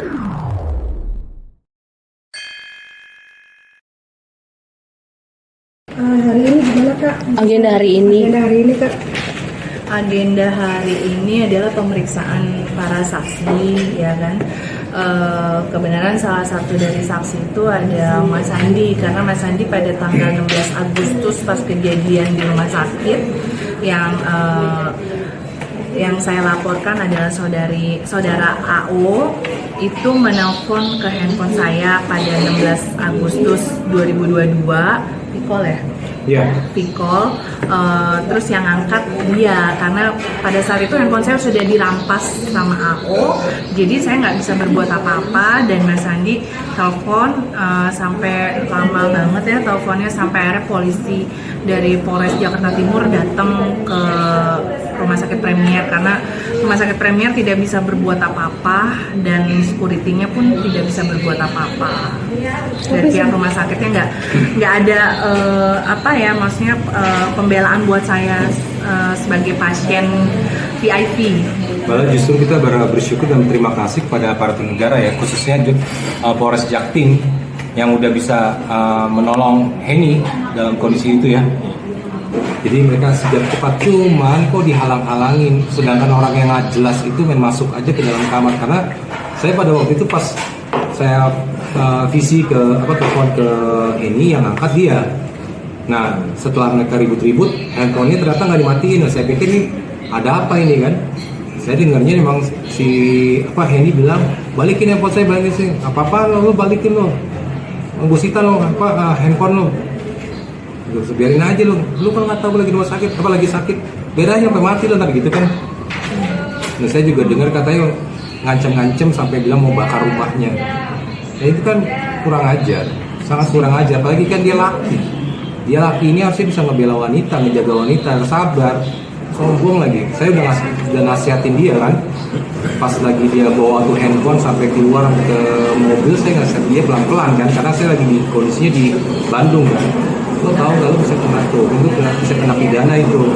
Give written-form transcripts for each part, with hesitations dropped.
Hari ini gimana Kak? Agenda hari ini Kak? Agenda hari ini adalah pemeriksaan para saksi, ya kan. Kebenaran salah satu dari saksi itu ada Mas Andi, karena Mas Andi pada tanggal 16 Agustus pas kejadian di rumah sakit yang saya laporkan adalah saudara AO itu menelpon ke handphone saya pada 16 Agustus 2022, Pikol ya? Iya. Pikol, terus yang angkat dia, karena pada saat itu handphone saya sudah dirampas sama AO, jadi saya nggak bisa berbuat apa-apa. Dan Mas Andi telepon sampai lama banget ya teleponnya, sampai akhirnya polisi dari Polres Jakarta Timur datang ke Rumah Sakit Premier, karena Rumah Sakit Premier tidak bisa berbuat apa-apa dan security-nya pun tidak bisa berbuat apa-apa. Dari pihak rumah sakitnya nggak ada maksudnya pembelaan buat saya sebagai pasien VIP. Malah justru kita bersyukur dan berterima kasih kepada aparatur negara ya, khususnya Polres Jaktim yang udah bisa menolong Heni dalam kondisi itu ya. Jadi mereka sigap cepat, cuman kok dihalang-halangin, sedangkan orang yang nggak jelas itu main masuk aja ke dalam kamar. Karena saya pada waktu itu pas saya telepon ke Heni, yang angkat dia. Nah, setelah mereka ribut-ribut, handphonenya ternyata nggak dimatiin. Nah, saya pikir ini ada apa ini kan? Saya dengarnya memang si Heni bilang, balikin handphone saya, balikin sih. Apa-apa lo balikin lo. Gue sita lo handphone lo. Biarin aja lo kalau nggak tahu lagi rumah sakit, lagi sakit, beda aja sampai mati lo ntar gitu kan. Nah, saya juga dengar katanya ngancem-ngancem sampai bilang mau bakar rumahnya. Nah, itu kan kurang ajar, sangat kurang ajar. Apalagi kan dia laki ini harusnya bisa ngebela wanita, ngejaga wanita, sabar. Sombong lagi. Saya udah nasihatin dia kan, pas lagi dia bawa tuh handphone sampai keluar ke mobil, saya nasihatin dia pelan-pelan kan, karena saya lagi kondisinya di Bandung kan. Lo tahu nggak, lo bisa kena tuh, lo bisa kena pidana itu.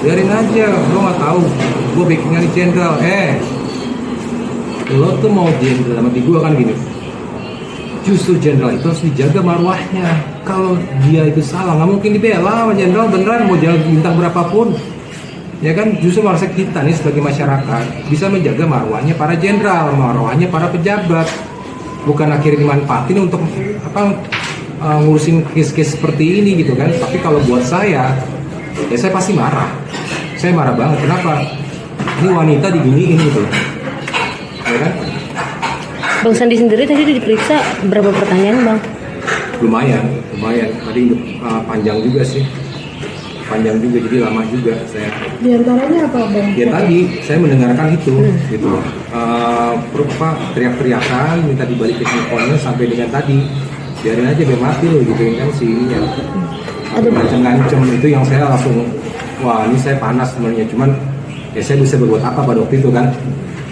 Biarin aja, lo nggak tahu. Gue backingnya di jenderal. Lo tuh mau jenderal sama di gue kan gini. Justru jenderal itu harus dijaga marwahnya. Kalau dia itu salah, nggak mungkin dibela sama jenderal beneran, mau jalan bintang berapapun. Ya kan, justru harusnya kita nih sebagai masyarakat bisa menjaga marwahnya para jenderal, marwahnya para pejabat. Bukan akhirnya dimanfaatin untuk ngurusin case-case seperti ini gitu kan. Tapi kalau buat saya, ya saya pasti marah. Saya marah banget. Kenapa? Ini wanita diginiin gitu, ya kan? Bang Sandi sendiri tadi diperiksa berapa pertanyaan Bang? Lumayan. Tadi panjang juga sih. Panjang juga, jadi lama juga saya. Di antaranya apa Bang? Ya tadi saya mendengarkan itu gitu. Teriak-teriakan minta dibalikin handphonenya sampai dengan tadi. Biarin aja biar mati loh gitu kan si ininya. Ada ngancem-ngancem itu yang saya langsung, wah ini saya panas sebenarnya. Cuman ya saya bisa berbuat apa pada waktu itu kan.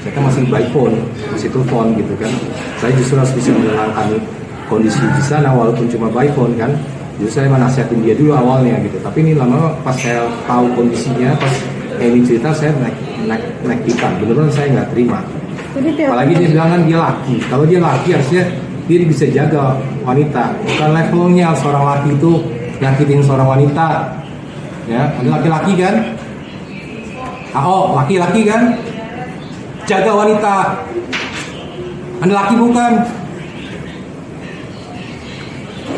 Saya kan masih by phone, masih telepon gitu kan. Saya justru harus bisa menenangkan kondisi di sana walaupun cuma by phone kan. Justru saya menasihatin dia dulu awalnya gitu. Tapi ini lama pas saya tahu kondisinya, pas ini cerita, saya naik pitam. Beneran saya nggak terima. Apalagi dia bilang kan dia laki. Kalau dia laki harusnya dia bisa jaga wanita. Bukan levelnya seorang laki itu nyakitin seorang wanita. Ya, ada laki-laki kan? Laki-laki kan? Jaga wanita. Anda laki bukan?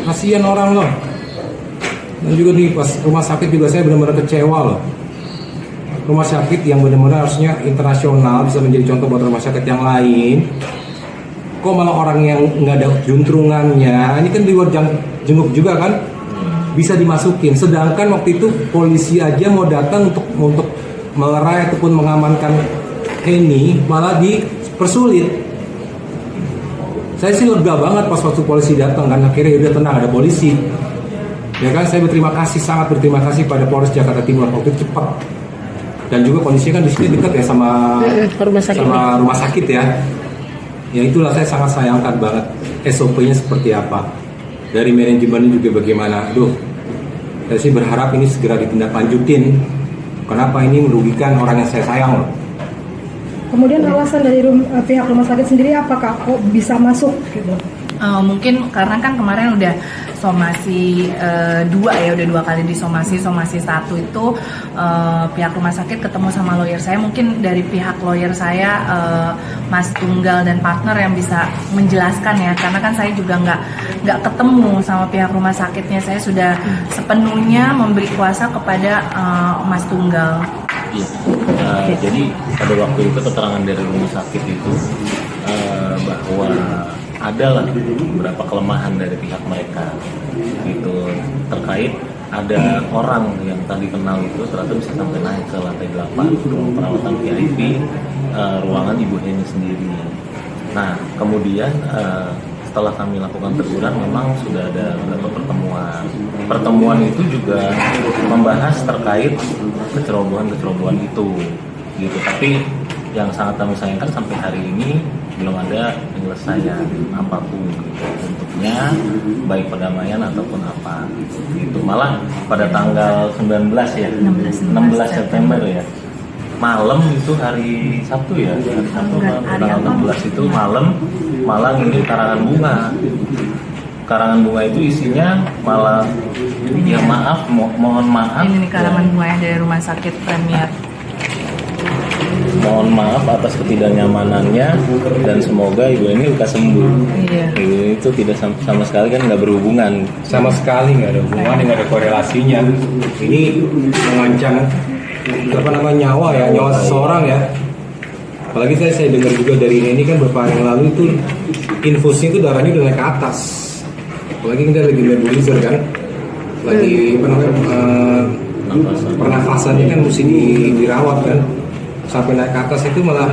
Kasihan orang loh. Dan juga di pas rumah sakit juga saya benar-benar kecewa loh. Rumah sakit yang benar-benar harusnya internasional, bisa menjadi contoh buat rumah sakit yang lain. Kok malah orang yang nggak ada juntrungannya, ini kan di luar jenguk juga kan, bisa dimasukin. Sedangkan waktu itu polisi aja mau datang untuk melerai ataupun mengamankan Heni, malah dipersulit. Saya sih lega banget pas waktu polisi datang kan, akhirnya udah tenang, ada polisi. Ya kan, saya sangat berterima kasih pada Polres Jakarta Timur, waktu itu cepat. Dan juga kondisinya kan di sini dekat ya sama rumah sakit ya. Ya itulah, saya sangat sayangkan banget SOP-nya seperti apa. Dari manajemen juga bagaimana. Saya sih berharap ini segera ditindaklanjutin. Kenapa ini merugikan orang yang saya sayang loh. Kemudian alasan dari pihak rumah sakit sendiri apakah kok bisa masuk gitu? Mungkin karena kan kemarin udah somasi 2 ya, udah 2 kali disomasi. Somasi 1 itu pihak rumah sakit ketemu sama lawyer saya. Mungkin dari pihak lawyer saya Mas Tunggal dan partner yang bisa menjelaskan ya, karena kan saya juga nggak ketemu sama pihak rumah sakitnya. Saya sudah sepenuhnya memberi kuasa kepada Mas Tunggal. Iya. Jadi pada waktu itu keterangan dari rumah sakit itu bahwa adalah beberapa kelemahan dari pihak mereka gitu, terkait ada orang yang tadi kenal itu ternyata bisa sampai naik ke lantai 8 ruang perawatan VIP, ruangan Ibu Heni sendiri. Nah kemudian setelah kami lakukan teguran memang sudah ada beberapa pertemuan itu juga membahas terkait kecerobohan itu gitu. Tapi yang sangat kami sayangkan sampai hari ini belum ada penyelesaian apapun gitu, bentuknya baik perdamaian ataupun apa gitu. Malah pada tanggal 19 ya 16 September ya, malam itu hari Sabtu ya, hari Sabtu tanggal 16 itu malam malah ngirim karangan bunga itu isinya malah ya maaf, mohon maaf. Ini karangan bunga dari Rumah Sakit Premier. Mohon maaf atas ketidaknyamanannya dan semoga Ibu ini lekas sembuh. Iya. Itu tidak sama sekali kan nggak berhubungan. Sama sekali nggak ada hubungan, nggak ada korelasinya. Ini mengancam nyawa seseorang ya. Apalagi saya dengar juga dari ini kan beberapa hari yang lalu itu infusnya itu darahnya udah naik ke atas. Apalagi kita lagi nebulizer kan, lagi pernafasannya kan mesti dirawat kan, sampai naik ke atas itu malah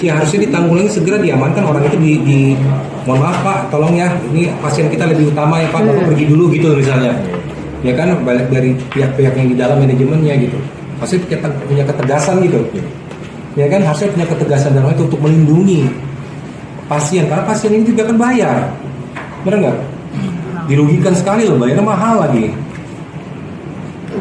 ya harusnya ditanggulangi, segera diamankan orang itu di mohon maaf Pak, tolong ya, ini pasien kita lebih utama ya Pak, Bapak pergi dulu gitu misalnya, ya kan, balik dari pihak-pihak yang di dalam manajemennya gitu, pasti kita punya ketegasan gitu, ya kan, harusnya punya ketegasan dalam itu untuk melindungi pasien, karena pasien ini juga kan bayar, benar nggak? Dirugikan sekali loh, bayarnya mahal lagi.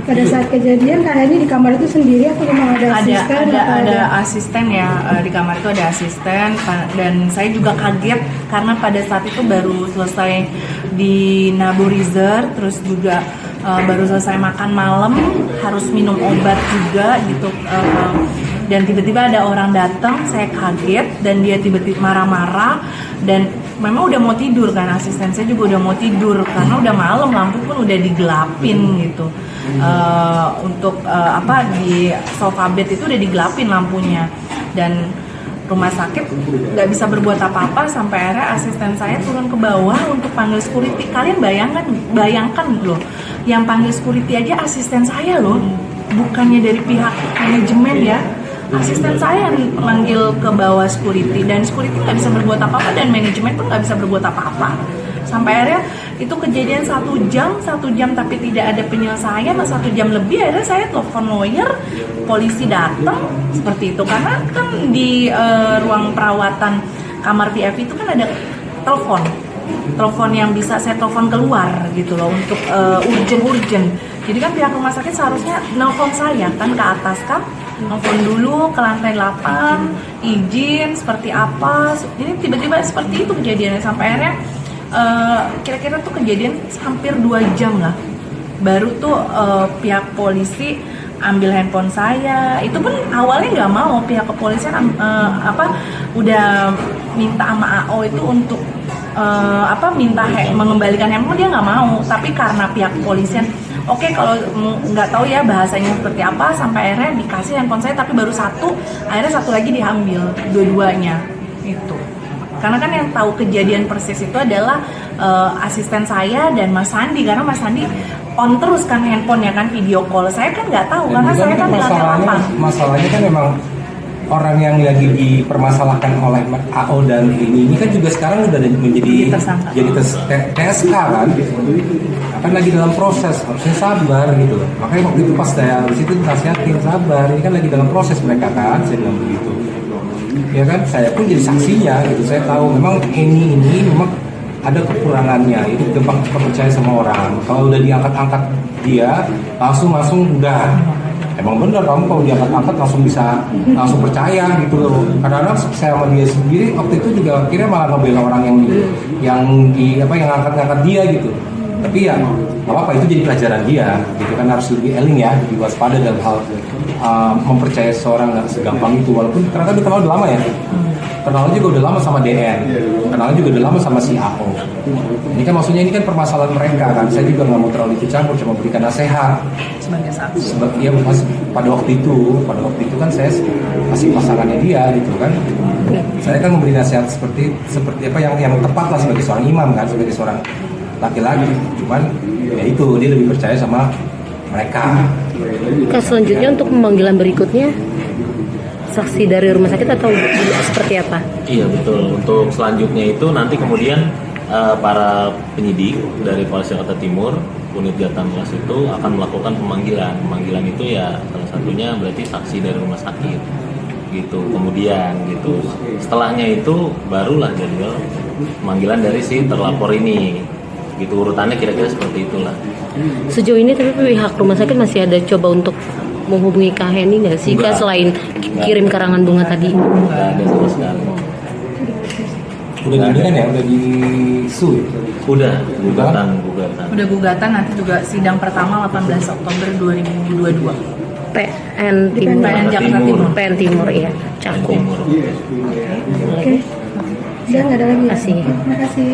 Pada saat kejadian kayaknya di kamar itu sendiri atau memang ada asisten? Ada asisten ya, di kamar itu ada asisten, dan saya juga kaget karena pada saat itu baru selesai di nebulizer, terus juga baru selesai makan malam, harus minum obat juga gitu, dan tiba-tiba ada orang datang, saya kaget dan dia tiba-tiba marah-marah, dan memang udah mau tidur kan, asisten saya juga udah mau tidur karena udah malam, lampu pun udah digelapin gitu. Untuk di sofa bed itu udah digelapin lampunya, dan rumah sakit nggak bisa berbuat apa-apa sampai akhirnya asisten saya turun ke bawah untuk panggil security. Kalian bayangkan loh, yang panggil security aja asisten saya loh, bukannya dari pihak manajemen ya. Asisten saya yang manggil ke bawah security, dan security nggak bisa berbuat apa-apa dan manajemen pun nggak bisa berbuat apa-apa. Sampai akhirnya itu kejadian 1 jam tapi tidak ada penyelesaian, 1 jam lebih akhirnya saya telepon lawyer, polisi datang seperti itu, karena kan di ruang perawatan kamar VIP itu kan ada telepon yang bisa saya telepon keluar gitu loh untuk urgent. Jadi kan pihak rumah sakit seharusnya nelpon saya kan ke atas kan, nelfon dulu ke lantai 8, izin seperti apa. Ini tiba-tiba seperti itu kejadiannya, sampai akhirnya kira-kira tuh kejadian hampir 2 jam lah. Baru tuh pihak polisi ambil handphone saya. Itu pun awalnya nggak mau, pihak kepolisian udah minta sama AO itu untuk minta mengembalikan handphone, dia nggak mau. Tapi karena pihak kepolisian oke, kalau nggak tahu ya bahasanya seperti apa, sampai akhirnya dikasih handphone saya, tapi baru akhirnya satu lagi diambil, dua-duanya itu. Karena kan yang tahu kejadian persis itu adalah asisten saya dan Mas Sandi, karena Mas Sandi on terus kan handphonenya kan, video call. Saya kan nggak tahu, karena saya kan di lantai 8. Masalahnya kan memang orang yang lagi dipermasalahkan oleh AO dan ini kan juga sekarang udah menjadi TSK kan, akan lagi dalam proses, harusnya sabar gitu. Makanya waktu itu pas saya di situ nasihatin sabar, ini kan lagi dalam proses mereka kan, saya bilang begitu. Ya kan, saya pun jadi saksinya gitu. Saya tahu memang ini memang ada kekurangannya. Itu gampang percaya sama orang. Kalau udah diangkat dia langsung udah emang bener kamu kalau diangkat-angkat langsung percaya gitu loh. Kadang-kadang saya sama dia sendiri waktu itu juga akhirnya malah ngebela orang yang angkat-angkat dia gitu. Tapi ya nggak apa-apa, itu jadi pelajaran dia gitu kan, harus lebih eling ya, lebih waspada dalam hal mempercayai seseorang nggak segampang itu. Walaupun karena kan dikenal udah lama ya, kenalnya juga udah lama sama DN, kenalnya juga udah lama sama si AO. Ini kan maksudnya ini kan permasalahan mereka kan, saya juga nggak mau terlalu ikut campur, cuma berikan nasihat sebagai saksi. ya pada waktu itu kan saya masih pasangannya dia gitu kan. Saya kan memberi nasihat seperti apa yang tepat lah sebagai seorang imam kan, sebagai seorang laki-laki. Cuman ya itu dia lebih percaya sama mereka. Selanjutnya untuk pemanggilan berikutnya saksi dari rumah sakit atau seperti apa? Iya betul. Untuk selanjutnya itu nanti kemudian para penyidik dari Polres Jakarta Timur, unit Jatanglas itu akan melakukan pemanggilan. Pemanggilan itu ya salah satunya berarti saksi dari rumah sakit gitu. Kemudian gitu. Setelahnya itu barulah jadwal pemanggilan dari si terlapor ini. Gitu urutannya kira-kira seperti itulah. Sejauh ini tapi pihak rumah sakit masih ada coba untuk menghubungi Kak Heni nggak sih Kak, selain kirim karangan bunga tadi? Nggak ada sama sekali. Udah di kan ya, udah disu ya? Udah gugatan. Udah gugatan, nanti juga sidang pertama 18 Oktober 2022. PN Timur. PN Jakarta Timur. PN Timur ya, Cakung. Timur. Oke. Udah nggak ada lagi ya? Makasih. Terima kasih.